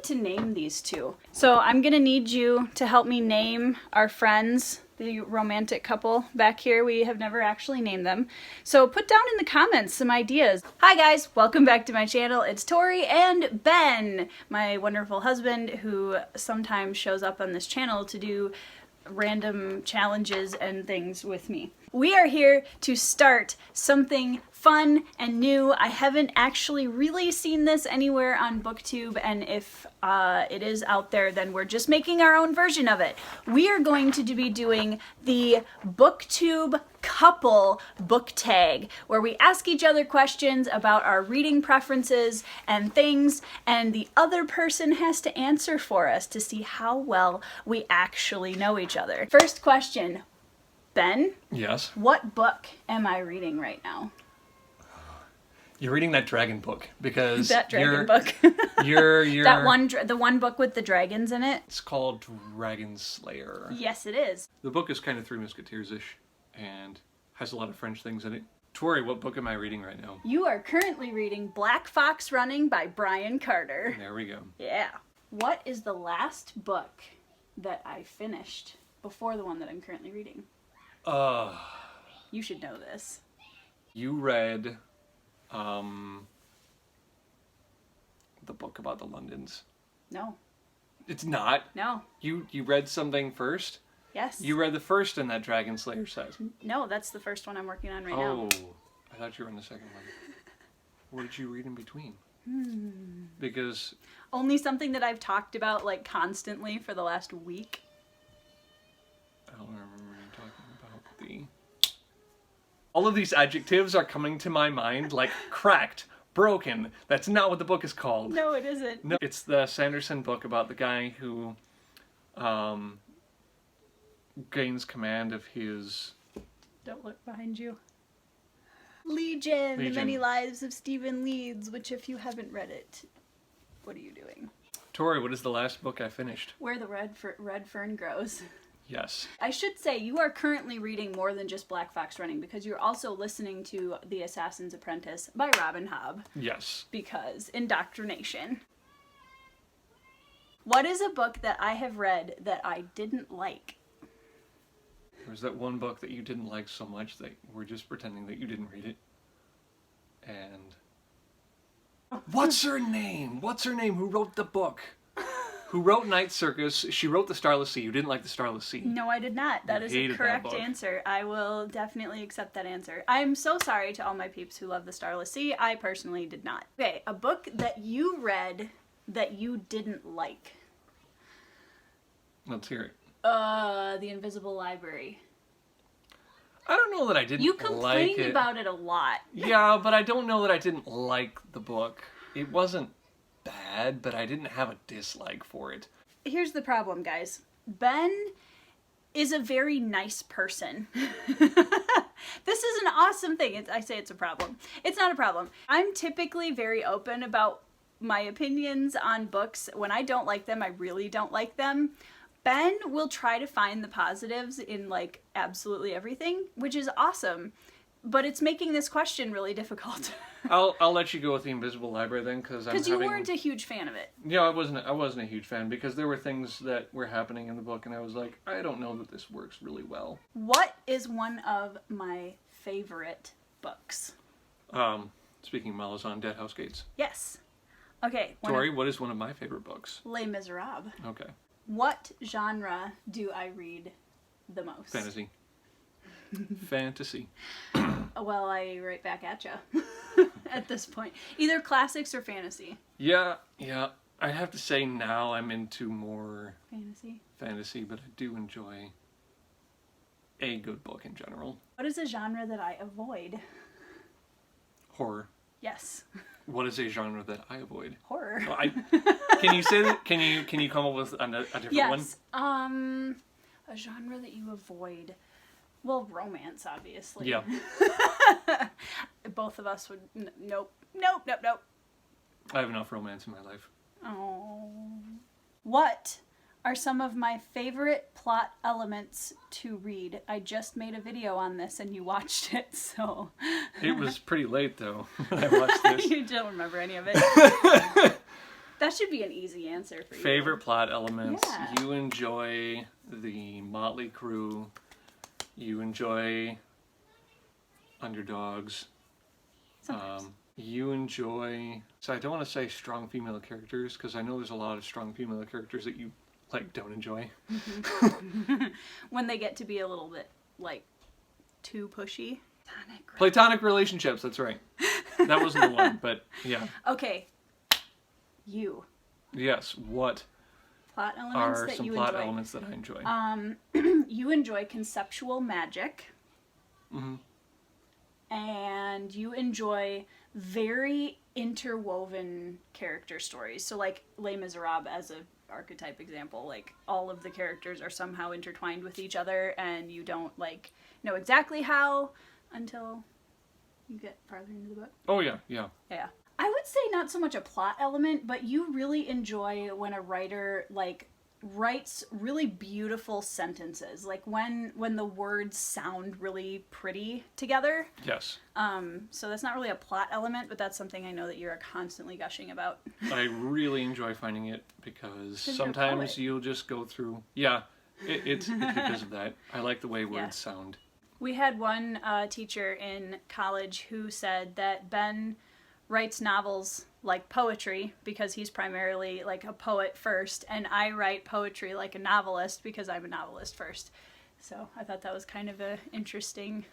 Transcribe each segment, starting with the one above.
to name these two. So I'm gonna need you to help me name our friends, the romantic couple back here. We have never actually named them. So put down in the comments some ideas. Hi guys, welcome back to my channel. It's Tori and Ben, my wonderful husband who sometimes shows up on this channel to do random challenges and things with me. We are here to start something fun and new. I haven't actually really seen this anywhere on Booktube, and if it is out there, then we're just making our own version of it. We are going to be doing the Booktube Couple Book Tag, where we ask each other questions about our reading preferences and things, and the other person has to answer for us to see how well we actually know each other. First question, Ben? Yes? What book am I reading right now? You're reading that dragon book because that dragon book. you're the one book with the dragons in it. It's called Dragon Slayer. Yes, it is. The book is kind of Three Musketeers-ish and has a lot of French things in it. Tori, what book am I reading right now? You are currently reading Black Fox Running by Brian Carter. There we go. Yeah. What is the last book that I finished before the one that I'm currently reading? You should know this. You read the book about the Londons. No. It's not? No. You read something first? Yes. You read the first in that Dragon Slayer set. No, that's the first one I'm working on right now. Oh, I thought you were in the second one. What did you read in between? Because... Only something that I've talked about, like, constantly for the last week. I don't remember you talking about the... All of these adjectives are coming to my mind like cracked, broken. That's not what the book is called. No, it isn't. No, it's the Sanderson book about the guy who gains command of his... Don't look behind you. Legion, The Many Lives of Stephen Leeds, which if you haven't read it, what are you doing? Tori, what is the last book I finished? Where the Red Fern Grows. Yes. I should say you are currently reading more than just Black Fox Running because you're also listening to The Assassin's Apprentice by Robin Hobb. Yes. Because indoctrination. What is a book that I have read that I didn't like? There was that one book that you didn't like so much that we're just pretending that you didn't read it. And... What's her name? What's her name? Who wrote the book? Who wrote Night Circus? She wrote The Starless Sea. You didn't like The Starless Sea. No, I did not. That is a correct answer. I will definitely accept that answer. I'm so sorry to all my peeps who love The Starless Sea. I personally did not. Okay, a book that you read that you didn't like. Let's hear it. The Invisible Library. I don't know that I didn't like it. You complained about it a lot. Yeah, but I don't know that I didn't like the book. It wasn't bad, but I didn't have a dislike for it. Here's the problem, guys. Ben is a very nice person. This is an awesome thing. I say it's a problem. It's not a problem. I'm typically very open about my opinions on books. When I don't like them, I really don't like them. Ben will try to find the positives in, like, absolutely everything, which is awesome. But it's making this question really difficult. I'll let you go with The Invisible Library then, because you weren't a huge fan of it. Yeah, I wasn't a huge fan because there were things that were happening in the book, and I was like, I don't know that this works really well. What is one of my favorite books? Speaking of Malazan, Dead House Gates. Yes. Okay. Tori, what is one of my favorite books? Les Miserables. Okay. What genre do I read the most? Fantasy. Fantasy. Well, I write back at ya at this point. Either classics or fantasy. Yeah. I have to say now I'm into more fantasy, but I do enjoy a good book in general. What is a genre that I avoid? Horror. Yes. What is a genre that I avoid? Horror. Well, can you say that? Can you come up with a different one? Yes. A genre that you avoid. Well, romance, obviously. Yeah. Both of us would... Nope. I have enough romance in my life. Oh. What are some of my favorite plot elements to read? I just made a video on this and you watched it, so... It was pretty late, though, when I watched this. You don't remember any of it. That should be an easy answer for you. Favorite plot elements. Yeah. You enjoy the motley crew. You enjoy underdogs. Sometimes. You enjoy... So I don't want to say strong female characters, because I know there's a lot of strong female characters that you, like, don't enjoy. When they get to be a little bit, like, too pushy. Platonic relationships, that's right. That wasn't the one, but yeah. Okay. You. Yes, what Plot elements are that some you plot enjoy. elements that I enjoy? You enjoy conceptual magic. Mm-hmm. And you enjoy very interwoven character stories. So like Les Miserables as a archetype example, like all of the characters are somehow intertwined with each other and you don't like know exactly how until you get farther into the book. Oh yeah, yeah. Yeah. I would say not so much a plot element, but you really enjoy when a writer like writes really beautiful sentences, like when the words sound really pretty together. Yes. So that's not really a plot element, but that's something I know that you're constantly gushing about. I really enjoy finding it because you're a sometimes poet. you'll just go through... Yeah, it's because of that. I like the way words sound. We had one teacher in college who said that Ben writes novels like poetry because he's primarily like a poet first, and I write poetry like a novelist because I'm a novelist first. So I thought that was kind of a interesting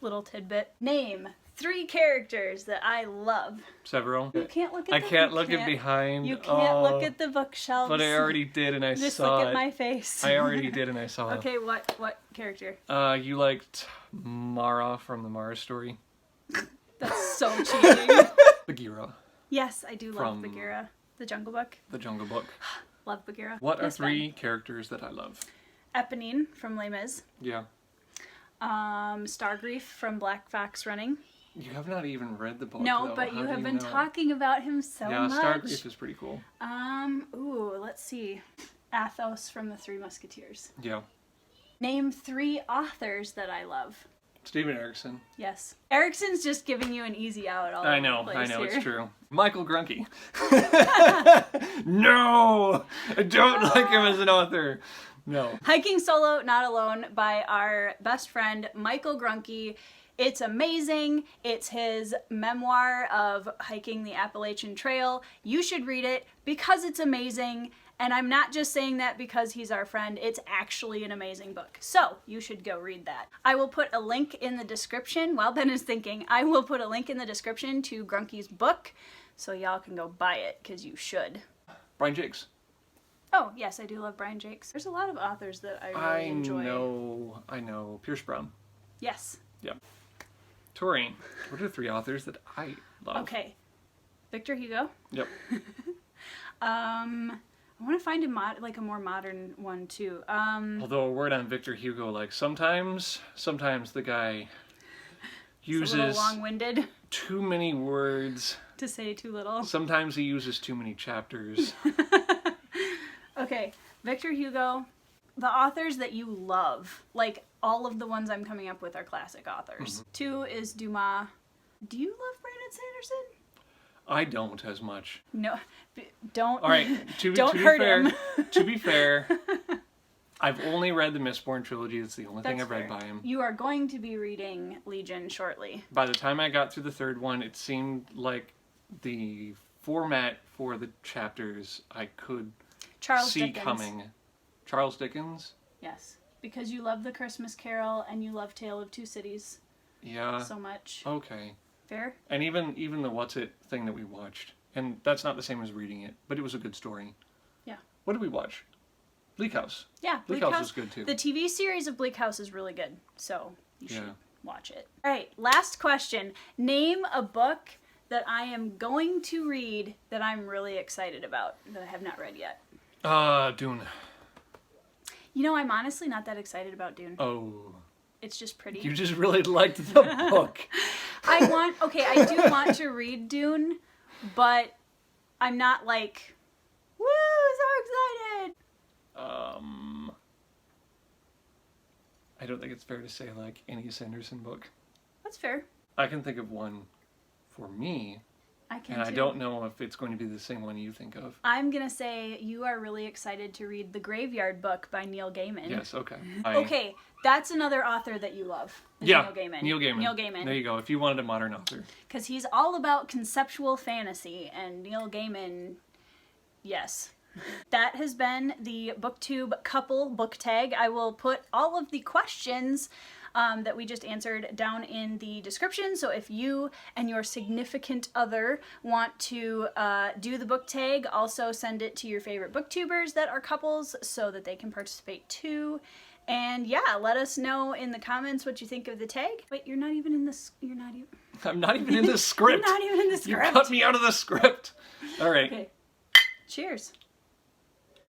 little tidbit. Name 3 characters that I love. Several. You can't look at I can't look at behind. You can't look at the bookshelves. But I already did and I Just saw look it. at my face. I already did and I saw it. Okay, what character? You liked Mara from the Mara story? That's so cheating. Bagheera. Yes, I do love From- Bagheera. The Jungle Book. The Jungle Book. Love Bagheera. What are That's 3 characters that I love? fun. Eponine from Les Mis. Yeah. Stargrief from Black Fox Running. You have not even read the book, No, though. but How you do have been know? talking about him so Yeah, much. Stargrief is pretty cool. Ooh, let's see. Athos from the Three Musketeers. Yeah. Name 3 authors that I love. Stephen Erickson. Yes. Erickson's just giving you an easy out all I over know, the place here. it's true. Michael Grunke. No! I don't like him as an author. No. Hiking Solo, Not Alone by our best friend Michael Grunke. It's amazing. It's his memoir of hiking the Appalachian Trail. You should read it because it's amazing. And I'm not just saying that because he's our friend. It's actually an amazing book. So you should go read that. I will put a link in the description. While Ben is thinking, I will put a link in the description to Grunke's book so y'all can go buy it because you should. Brian Jakes. Oh, yes, I do love Brian Jakes. There's a lot of authors that I really enjoy. I know. Pierce Brown. Yes. Yeah. Tori, what are 3 authors that I love? Okay. Victor Hugo. Yep. I want to find a more modern one too. Although a word on Victor Hugo, like sometimes the guy It's a little uses long-winded too many words. to say too little. Sometimes he uses too many chapters. Okay, Victor Hugo. The authors that you love, like all of the ones I'm coming up with are classic authors. Mm-hmm. 2 is Dumas. Do you love Brandon Sanderson? I don't as much. No, don't. All right, Don't hurt him. To be fair, I've only read the Mistborn trilogy. It's the only thing That's I've read fair. by him. You are going to be reading Legion shortly. By the time I got through the 3rd one, it seemed like the format for the chapters I could Charles see Dickens. coming. Charles Dickens? Yes, because you love The Christmas Carol and you love Tale of Two Cities Yeah. so much. Okay. Fair? And even the What's It thing that we watched. And that's not the same as reading it, but it was a good story. Yeah. What did we watch? Bleak House. Yeah, Bleak House was good too. The TV series of Bleak House is really good, so you should Yeah. watch it. All right, last question. Name a book that I am going to read that I'm really excited about that I have not read yet. Dune. You know, I'm honestly not that excited about Dune. Oh. It's just pretty. You just really liked the book. I do want to read Dune, but I'm not like, woo, so excited. I don't think it's fair to say like any Sanderson book. That's fair. I can think of one for me. I can And too. I don't know if it's going to be the same one you think of. I'm going to say you are really excited to read The Graveyard Book by Neil Gaiman. Yes, okay. Okay, that's another author that you love. Is Yeah, Neil Gaiman. Neil Gaiman. Neil Gaiman. There you go, if you wanted a modern author. Because he's all about conceptual fantasy, and Neil Gaiman, yes. That has been the Booktube Couple Book Tag. I will put all of the questions that we just answered down in the description, so if you and your significant other want to do the book tag, also send it to your favorite booktubers that are couples so that they can participate too. And yeah, let us know in the comments what you think of the tag. Wait, you're not even in this. You're not even. I'm not even in the script. You're not even in the script. You cut me out of the script. All right. Okay. Cheers.